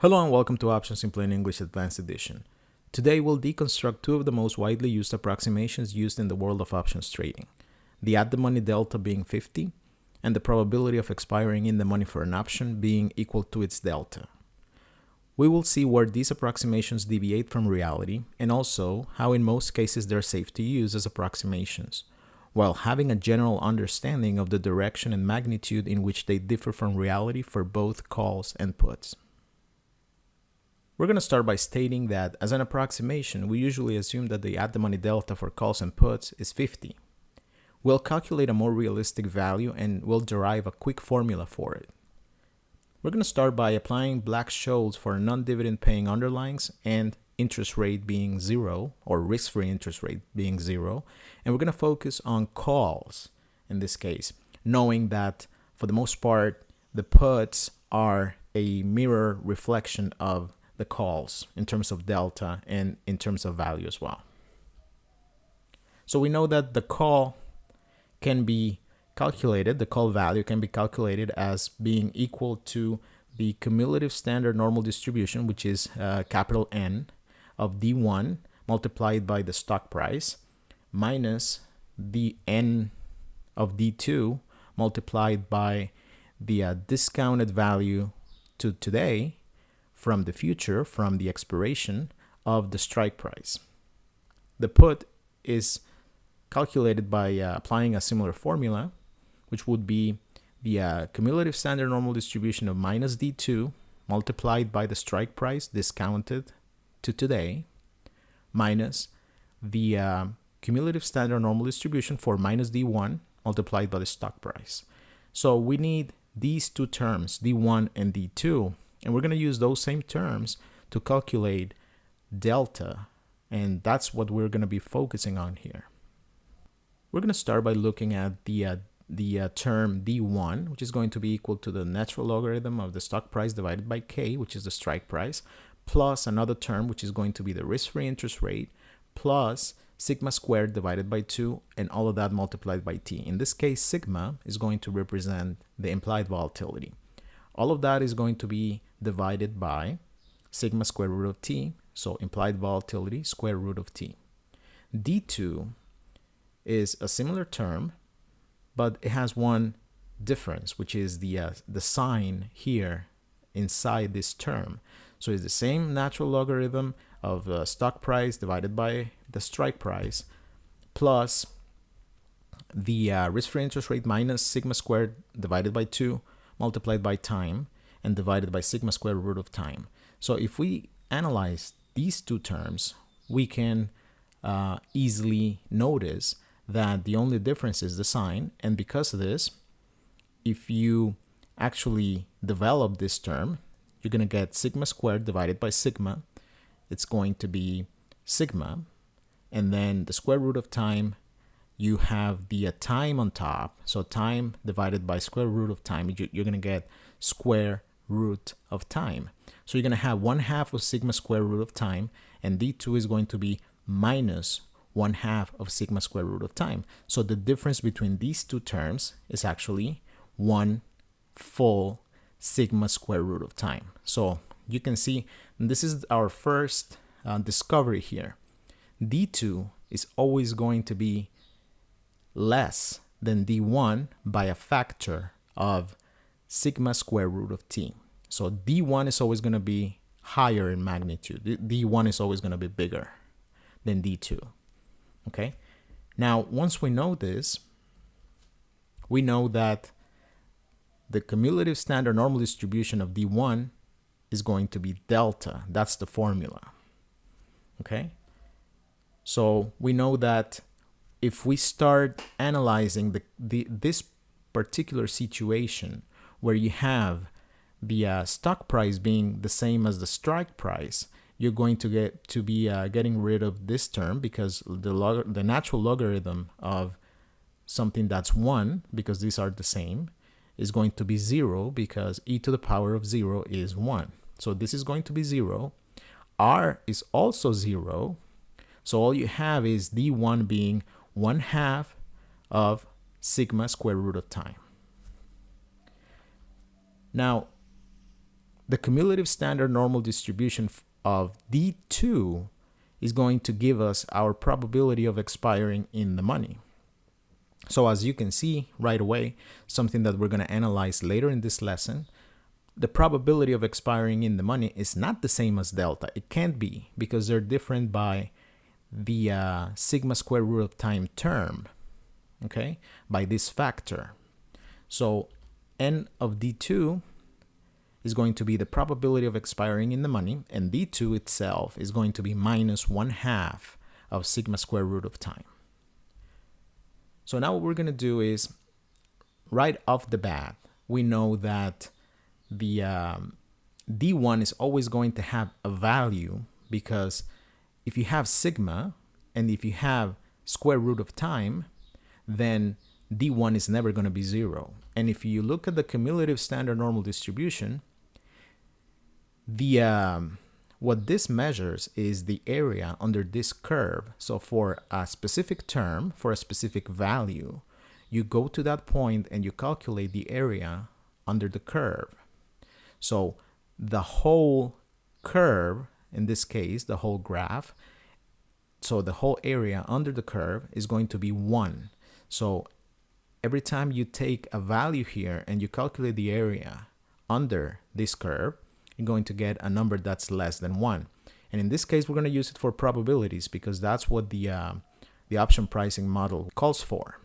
Hello and welcome to Options in Plain English Advanced Edition. Today we'll deconstruct two of the most widely used approximations used in the world of options trading. The at-the-money delta being 50 and the probability of expiring in the money for an option being equal to its delta. We will see where these approximations deviate from reality and also how in most cases they're safe to use as approximations, while having a general understanding of the direction and magnitude in which they differ from reality for both calls and puts. We're going to start by stating that as an approximation, we usually assume that the at-the-money delta for calls and puts is 50. We'll calculate a more realistic value and we'll derive a quick formula for it. We're going to start by applying Black-Scholes for non-dividend paying underlyings and interest rate being 0, or risk-free interest rate being 0. And we're going to focus on calls in this case, knowing that for the most part, the puts are a mirror reflection of the calls in terms of delta and in terms of value as well. So we know that the call can be calculated, the call value can be calculated as being equal to the cumulative standard normal distribution, which is capital N of D1 multiplied by the stock price minus the N of D2 multiplied by the discounted value to today from the future, from the expiration of the strike price. The put is calculated by applying a similar formula, which would be the cumulative standard normal distribution of minus D2 multiplied by the strike price discounted to today minus the cumulative standard normal distribution for minus D1 multiplied by the stock price. So we need these two terms, D1 and D2, and we're going to use those same terms to calculate delta, and that's what we're going to be focusing on here. We're going to start by looking at the term D1, which is going to be equal to the natural logarithm of the stock price divided by K, which is the strike price, plus another term, which is going to be the risk-free interest rate, plus sigma squared divided by 2, and all of that multiplied by T. In this case, sigma is going to represent the implied volatility. All of that is going to be divided by sigma square root of T, so implied volatility square root of T. D2 is a similar term, but it has one difference, which is the sign here inside this term. So it's the same natural logarithm of stock price divided by the strike price plus the risk-free interest rate minus sigma squared divided by 2 multiplied by time and divided by sigma square root of time. So if we analyze these two terms, we can easily notice that the only difference is the sign. And because of this, if you actually develop this term, you're going to get sigma squared divided by sigma. It's going to be sigma. And then the square root of time, you have the time on top. So time divided by square root of time, you're going to get square root of time. So you're going to have 1/2 of sigma square root of time, and D2 is going to be minus 1/2 of sigma square root of time. So the difference between these two terms is actually 1 full sigma square root of time. So you can see this is our first discovery here. D2 is always going to be less than D1 by a factor of sigma square root of T. So D1 is always going to be higher in magnitude. D1 is always going to be bigger than D2. Okay? Now, once we know this, we know that the cumulative standard normal distribution of D1 is going to be delta. That's the formula. Okay? So we know that if we start analyzing this particular situation where you have the stock price being the same as the strike price, you're going to be getting rid of this term because the natural logarithm of something that's 1, because these are the same, is going to be 0 because e to the power of 0 is 1. So this is going to be 0. R is also 0. So all you have is D1 being 1/2 of sigma square root of time. Now, the cumulative standard normal distribution of D2 is going to give us our probability of expiring in the money. So as you can see right away, something that we're going to analyze later in this lesson, the probability of expiring in the money is not the same as delta. It can't be, because they're different by the sigma square root of time term, okay, by this factor. So n of D2 is going to be the probability of expiring in the money, and D2 itself is going to be minus 1/2 of sigma square root of time. So now what we're going to do is, right off the bat, we know that the D1 is always going to have a value, because if you have sigma and if you have square root of time, then D1 is never going to be 0. And if you look at the cumulative standard normal distribution, what this measures is the area under this curve. So for a specific term, for a specific value, you go to that point and you calculate the area under the curve. So the whole curve, in this case, the whole graph, so the whole area under the curve is going to be 1. So every time you take a value here and you calculate the area under this curve, you're going to get a number that's less than 1. And in this case, we're going to use it for probabilities, because that's what the option pricing model calls for.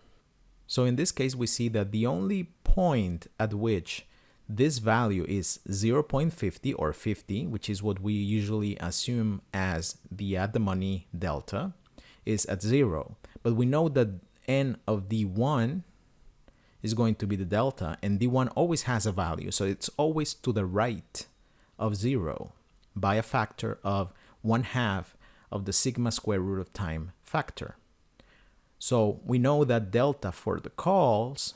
So in this case, we see that the only point at which this value is 0.50 or 50, which is what we usually assume as the at the money delta, is at 0. But we know that n of D1 is going to be the delta, and D1 always has a value. So it's always to the right of 0 by a factor of 1/2 of the sigma square root of time factor. So we know that delta for the calls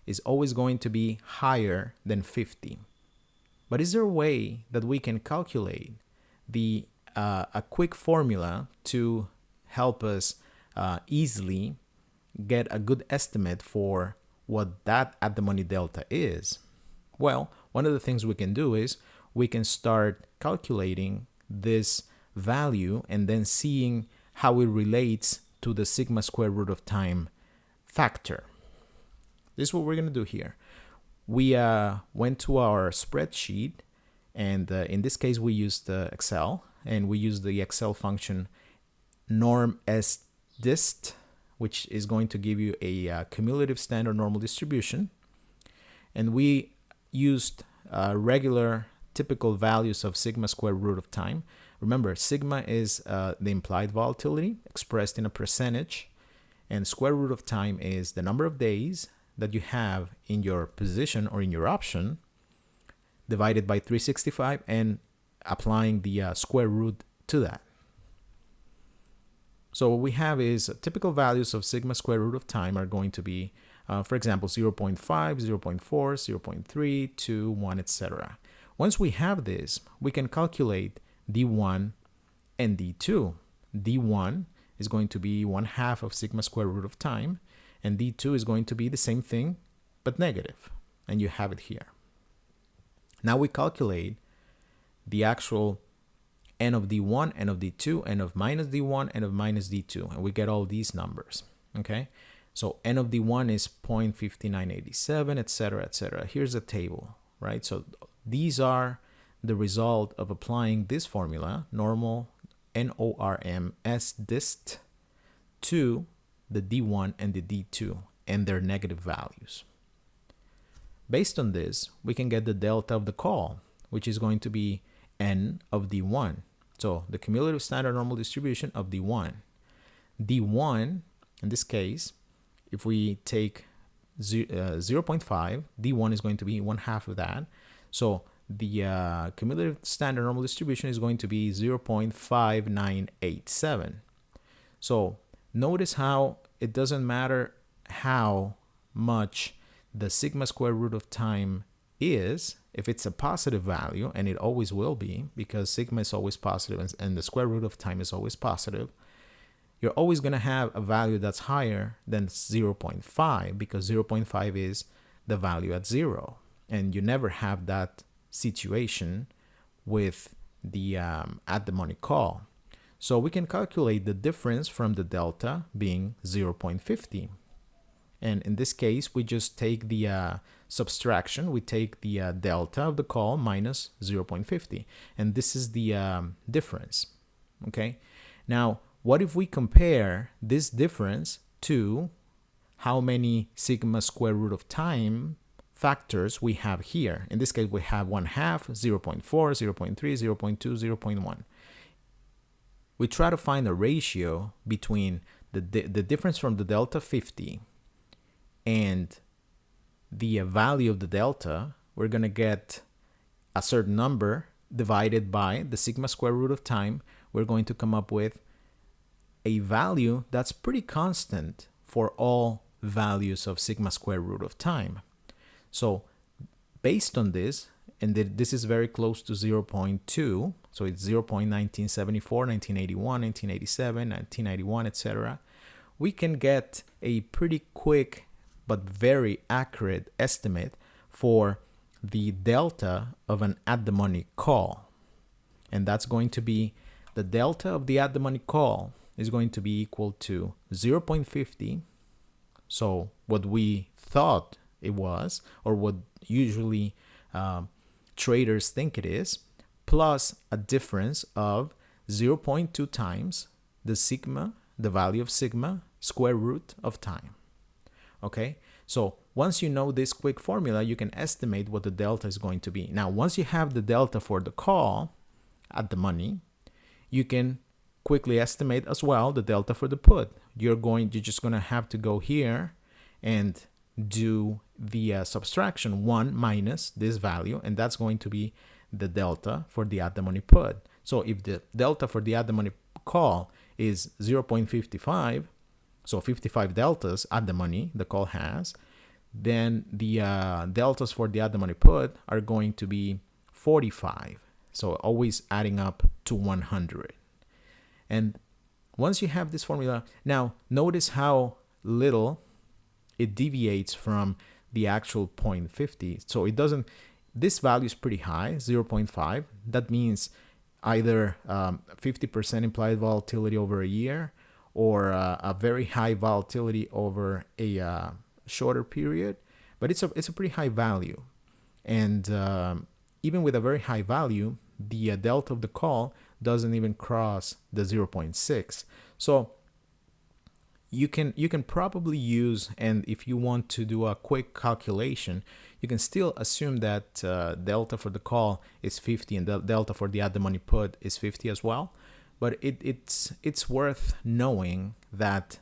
is always going to be higher than 50. But is there a way that we can calculate a quick formula to help us easily get a good estimate for what that at the money delta is? Well, one of the things we can do is we can start calculating this value and then seeing how it relates to the sigma square root of time factor. This is what we're going to do here. We went to our spreadsheet, and in this case we used Excel, and we used the Excel function norm sdist, which is going to give you a cumulative standard normal distribution, and we used regular typical values of sigma square root of time. Remember, sigma is the implied volatility expressed in a percentage, and square root of time is the number of days that you have in your position or in your option divided by 365 and applying the square root to that. So what we have is typical values of sigma square root of time are going to be, for example, 0.5, 0.4, 0.3, 2, 1, etc. Once we have this, we can calculate D1 and D2. D1 is going to be 1/2 of sigma square root of time, and D2 is going to be the same thing, but negative. And you have it here. Now we calculate the actual n of D1, n of D2, n of minus D1, n of minus D2, and we get all these numbers, okay? So n of D1 is 0.5987, etc., etc. Here's a table, right? So these are the result of applying this formula, normal NORM sdist, to the D1 and the D2 and their negative values. Based on this, we can get the delta of the call, which is going to be n of D1. So the cumulative standard normal distribution of D1. D1, in this case, if we take 0.5, D1 is going to be 1/2 of that. So the cumulative standard normal distribution is going to be 0.5987. So notice how it doesn't matter how much the sigma square root of time is, if it's a positive value, and it always will be because sigma is always positive and the square root of time is always positive, you're always going to have a value that's higher than 0.5 because 0.5 is the value at 0. And you never have that situation with the at the money call. So we can calculate the difference from the delta being 0.50. And in this case, we just take the subtraction. We take the delta of the call minus 0.50. And this is the difference. Okay. Now, what if we compare this difference to how many sigma square root of time factors we have here? In this case, we have 1/2, 0.4, 0.3, 0.2, 0.1. We try to find a ratio between the difference from the delta 50 and the value of the delta. We're going to get a certain number divided by the sigma square root of time. We're going to come up with a value that's pretty constant for all values of sigma square root of time. So based on this, and this is very close to 0.2, so it's 0.1974, 1981, 1987, 1991, etc. We can get a pretty quick but very accurate estimate for the delta of an at the money call. And that's going to be the delta of the at the money call is going to be equal to 0.50. So what we thought it was, or what usually traders think it is, plus a difference of 0.2 times the value of sigma square root of time. Okay, so once you know this quick formula, you can estimate what the delta is going to be. Now, once you have the delta for the call at the money, you can quickly estimate as well the delta for the put. You're just going to have to go here and do the subtraction 1 minus this value, and that's going to be the delta for the at the money put. So if the delta for the at the money call is 0.55, so 55 deltas at the money the call has, then the deltas for the at the money put are going to be 45. So always adding up to 100. And once you have this formula, now notice how little it deviates from the actual 0.50. So it doesn't, this value is pretty high, 0.5. That means either 50% implied volatility over a year, or a very high volatility over a shorter period. But it's a pretty high value. And even with a very high value, the delta of the call doesn't even cross the 0.6. So you can probably use, and if you want to do a quick calculation, you can still assume that delta for the call is 50 and the delta for the at the money put is 50 as well. But it's worth knowing that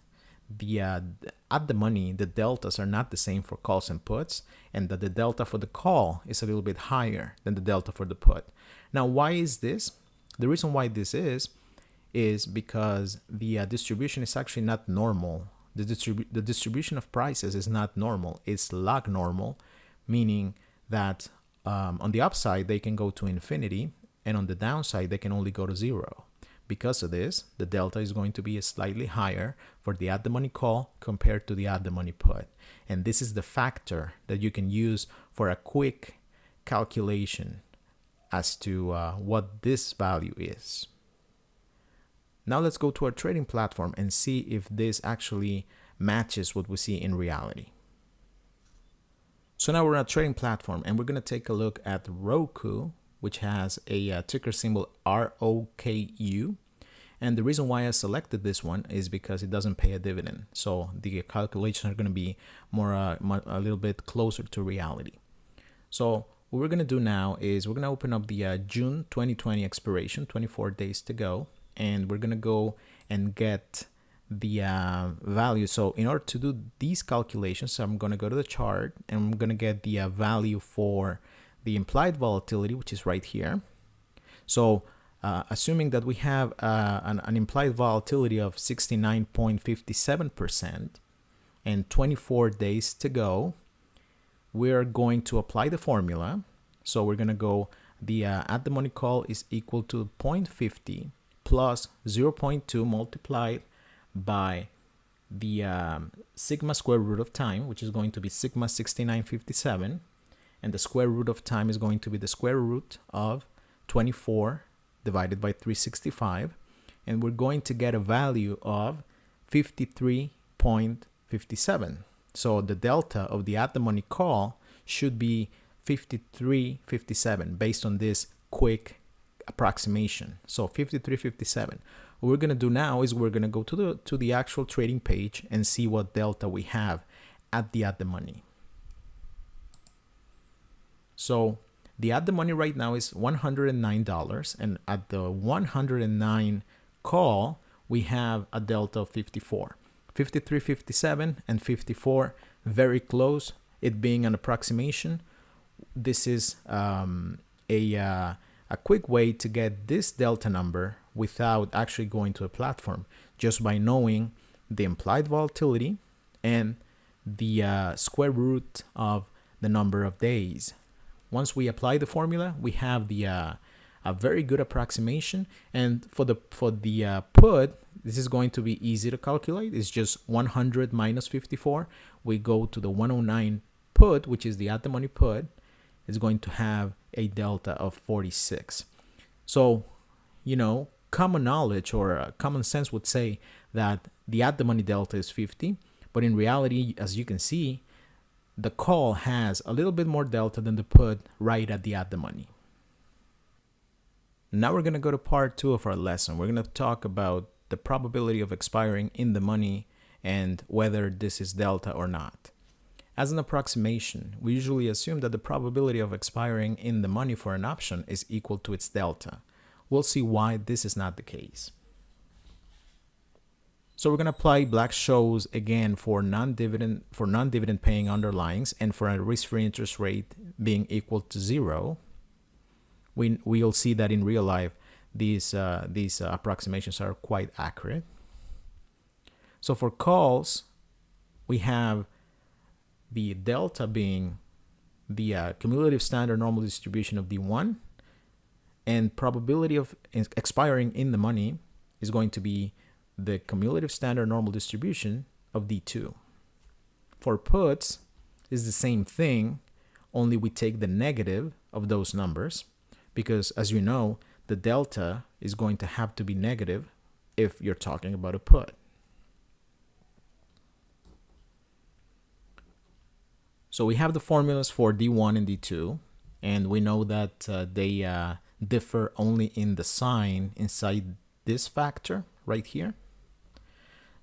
the at the money, the deltas are not the same for calls and puts, and that the delta for the call is a little bit higher than the delta for the put. Now, why is this? The reason why this is because the distribution is actually not normal. The distribution of prices is not normal. It's log normal, meaning that on the upside, they can go to infinity, and on the downside, they can only go to 0. Because of this, the delta is going to be slightly higher for the at the money call compared to the at the money put. And this is the factor that you can use for a quick calculation as to what this value is. Now let's go to our trading platform and see if this actually matches what we see in reality. So now we're on a trading platform, and we're going to take a look at Roku, which has a ticker symbol ROKU. And the reason why I selected this one is because it doesn't pay a dividend. So the calculations are going to be more a little bit closer to reality. So what we're going to do now is we're going to open up the June 2020 expiration, 24 days to go. And we're going to go and get the value. So in order to do these calculations, I'm going to go to the chart, and I'm going to get the value for the implied volatility, which is right here. So assuming that we have an implied volatility of 69.57% and 24 days to go, we're going to apply the formula. So we're going to go, the at the money call is equal to 0.50 plus 0.2 multiplied by the sigma square root of time, which is going to be sigma 69.57. And the square root of time is going to be the square root of 24 divided by 365. And we're going to get a value of 53.57. So the delta of the at the money call should be 53.57 based on this quick approximation. So 53.57. What we're going to do now is we're going to go to the actual trading page and see what delta we have at the money. So the at the money right now is $109, and at the 109 call we have a delta of 54. 53.57 and 54, very close. It being an approximation, this is a quick way to get this delta number without actually going to a platform, just by knowing the implied volatility and the square root of the number of days. Once we apply the formula, we have a very good approximation. And for the put, this is going to be easy to calculate. It's just 100 minus 54. We go to the 109 put, which is the at the money put. It's going to have a delta of 46. So, common knowledge or common sense would say that the at the money delta is 50. But in reality, as you can see, the call has a little bit more delta than the put right at the money. Now we're going to go to part 2 of our lesson. We're going to talk about the probability of expiring in the money and whether this is delta or not. As an approximation, we usually assume that the probability of expiring in the money for an option is equal to its delta. We'll see why this is not the case. So we're going to apply Black-Scholes again for non-dividend paying underlyings and for a risk-free interest rate being equal to 0. We'll see that in real life these approximations are quite accurate. So for calls, we have the delta being the cumulative standard normal distribution of D1, and probability of expiring in the money is going to be the cumulative standard normal distribution of D2. For puts, is the same thing, only we take the negative of those numbers, because as you know, the delta is going to have to be negative if you're talking about a put. So we have the formulas for D1 and D2, and we know that they differ only in the sign inside this factor right here.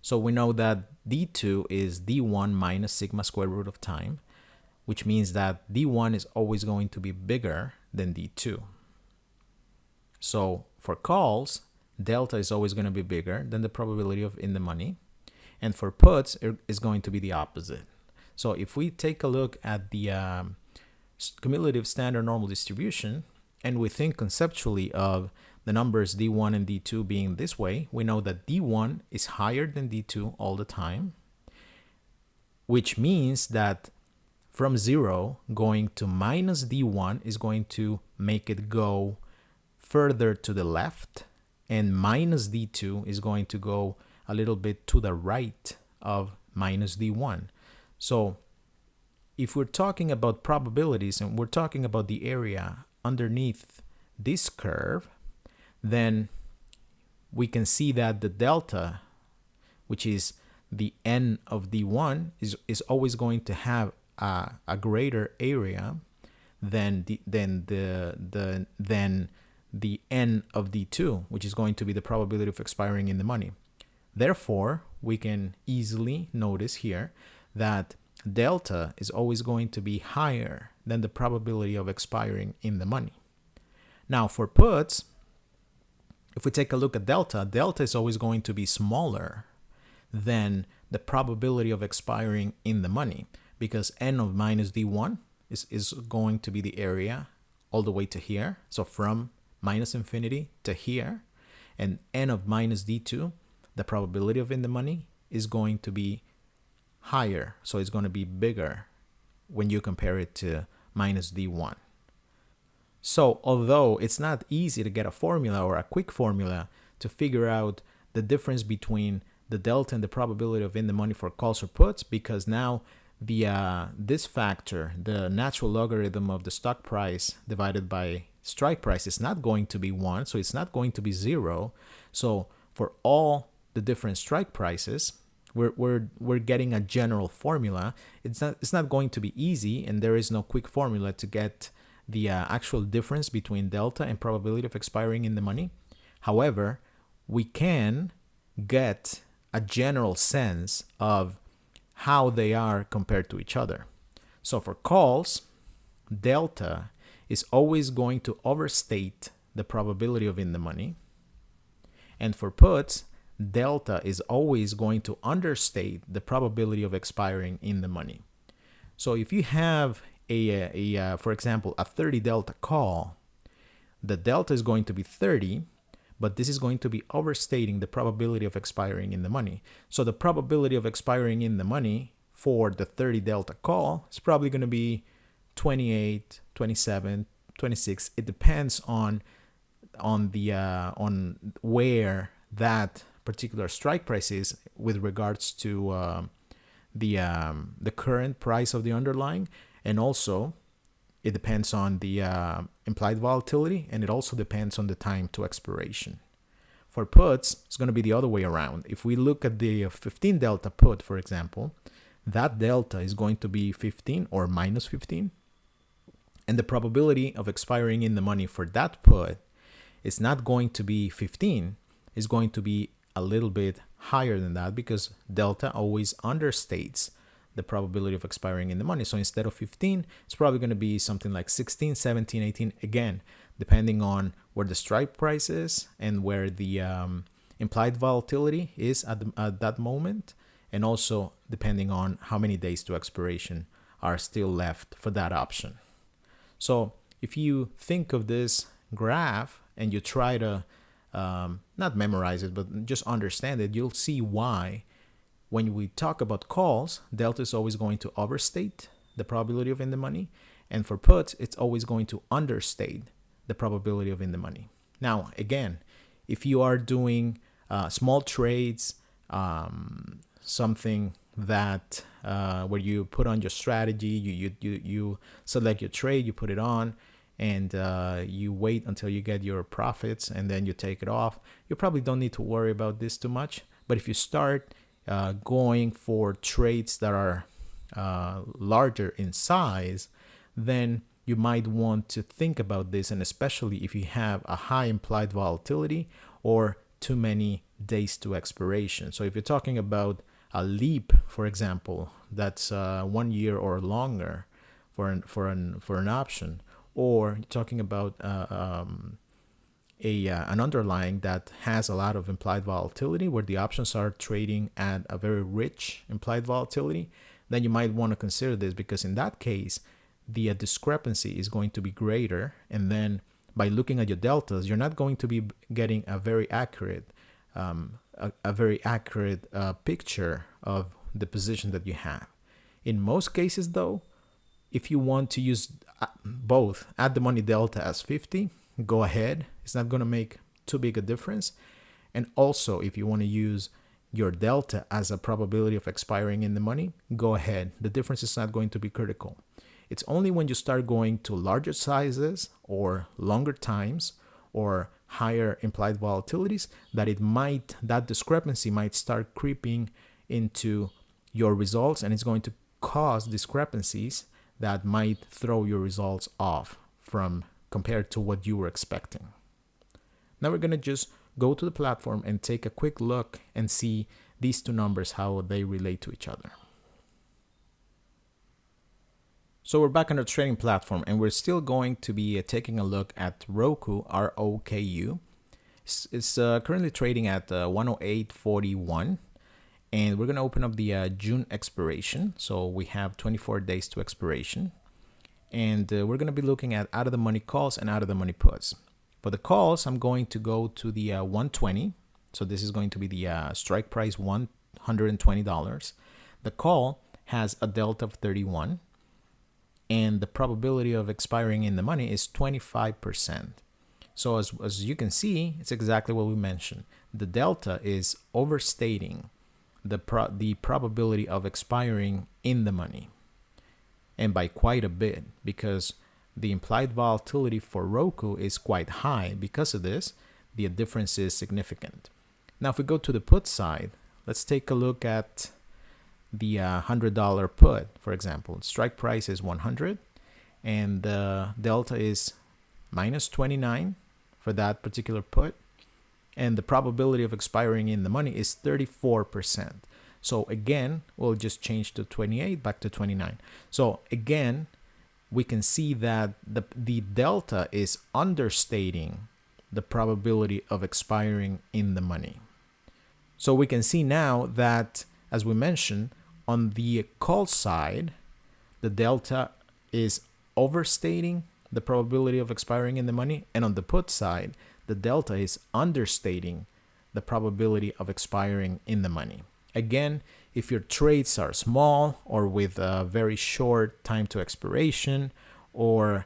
So we know that D2 is D1 minus sigma square root of time, which means that D1 is always going to be bigger than D2. So for calls, delta is always going to be bigger than the probability of in the money. And for puts, it is going to be the opposite. So if we take a look at the cumulative standard normal distribution, and we think conceptually of the numbers D1 and D2 being this way, we know that D1 is higher than D2 all the time, which means that from 0 going to minus D1 is going to make it go further to the left, and minus D2 is going to go a little bit to the right of minus D1. So if we're talking about probabilities and we're talking about the area underneath this curve, then we can see that the delta, which is the n of D1, is always going to have a greater area than the n of D2, which is going to be the probability of expiring in the money. Therefore, we can easily notice here that delta is always going to be higher than the probability of expiring in the money. Now for puts, if we take a look at delta, delta is always going to be smaller than the probability of expiring in the money, because n of minus D1 is going to be the area all the way to here. So from minus infinity to here, and n of minus D2, the probability of in the money is going to be higher. So it's going to be bigger when you compare it to minus D1. So although it's not easy to get a formula or a quick formula to figure out the difference between the delta and the probability of in the money for calls or puts, because now this factor, the natural logarithm of the stock price divided by strike price, is not going to be 1, so it's not going to be 0. So for all the different strike prices, we're getting a general formula. It's not going to be easy, and there is no quick formula to get the actual difference between delta and probability of expiring in the money. However, we can get a general sense of how they are compared to each other. So for calls, delta is always going to overstate the probability of in the money. And for puts, delta is always going to understate the probability of expiring in the money. So if you have for example, a 30 delta call, the delta is going to be 30, but this is going to be overstating the probability of expiring in the money. So the probability of expiring in the money for the 30 delta call is probably going to be 28, 27, 26. It depends on where that particular strike price is with regards to the current price of the underlying, and also it depends on the implied volatility, and it also depends on the time to expiration. For puts, it's going to be the other way around. If we look at the 15 delta put, for example, that delta is going to be 15 or minus 15, and the probability of expiring in the money for that put is not going to be 15, it's going to be a little bit higher than that, because delta always understates the probability of expiring in the money. So instead of 15, it's probably going to be something like 16, 17, 18, again, depending on where the strike price is and where the implied volatility is at that moment, and also depending on how many days to expiration are still left for that option. So if you think of this graph and you try to not memorize it, but just understand it, you'll see why when we talk about calls, delta is always going to overstate the probability of in the money, and for puts, it's always going to understate the probability of in the money. Now, again, if you are doing small trades, something that where you put on your strategy, you select your trade, you put it on, and you wait until you get your profits, and then you take it off, you probably don't need to worry about this too much. But if you start going for trades that are larger in size, then you might want to think about this, and especially if you have a high implied volatility or too many days to expiration. So if you're talking about a leap, for example, that's 1 year or longer for an option, or you're talking about an underlying that has a lot of implied volatility, where the options are trading at a very rich implied volatility, then you might want to consider this, because in that case, the discrepancy is going to be greater. And then by looking at your deltas, you're not going to be getting a very accurate picture of the position that you have. In most cases, though, if you want to use both at the money delta as 50, go ahead. It's not going to make too big a difference. And also, if you want to use your delta as a probability of expiring in the money, go ahead. The difference is not going to be critical. It's only when you start going to larger sizes or longer times or higher implied volatilities that discrepancy might start creeping into your results, and it's going to cause discrepancies that might throw your results off from compared to what you were expecting. Now we're going to just go to the platform and take a quick look and see these two numbers, how they relate to each other. So we're back on our trading platform, and we're still going to be taking a look at Roku, ROKU. It's currently trading at 108.41, and we're going to open up the June expiration. So we have 24 days to expiration, and we're going to be looking at out of the money calls and out of the money puts. For the calls, I'm going to go to the 120. So this is going to be the strike price, $120. The call has a delta of 31. And the probability of expiring in the money is 25%. So as you can see, it's exactly what we mentioned. The delta is overstating the probability of expiring in the money, and by quite a bit, because the implied volatility for Roku is quite high. Because of this, the difference is significant. Now, if we go to the put side, let's take a look at the $100 put, for example. Strike price is 100, and the delta is minus 29 for that particular put, and the probability of expiring in the money is 34%. So again, we'll just change to 28 back to 29. So again, we can see that the delta is understating the probability of expiring in the money. So we can see now that, as we mentioned, on the call side, the delta is overstating the probability of expiring in the money, and on the put side, the delta is understating the probability of expiring in the money. Again, if your trades are small or with a very short time to expiration, or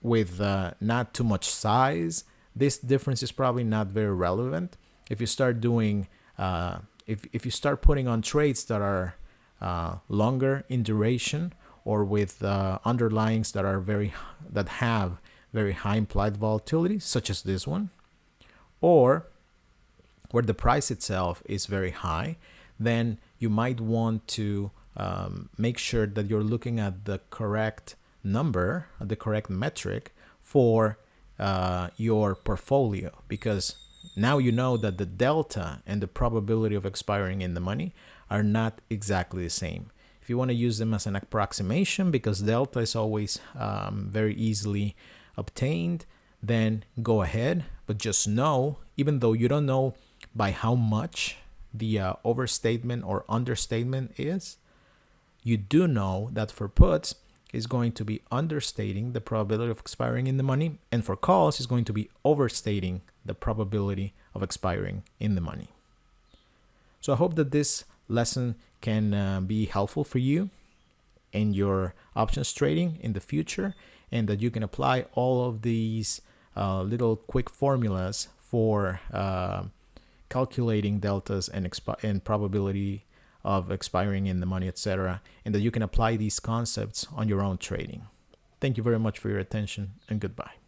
with not too much size, this difference is probably not very relevant. If you start doing, if you start putting on trades that are longer in duration, or with underlyings that have very high implied volatility, such as this one, or where the price itself is very high, then you might want to make sure that you're looking at the correct number, the correct metric for your portfolio, because now you know that the delta and the probability of expiring in the money are not exactly the same. If you want to use them as an approximation, because delta is always very easily obtained, then go ahead. But just know, even though you don't know by how much the overstatement or understatement is, you do know that for puts is going to be understating the probability of expiring in the money, and for calls is going to be overstating the probability of expiring in the money. So I hope that this lesson can be helpful for you in your options trading in the future, and that you can apply all of these little quick formulas for calculating deltas and probability of expiring in the money, etc., and that you can apply these concepts on your own trading. Thank you very much for your attention, and goodbye.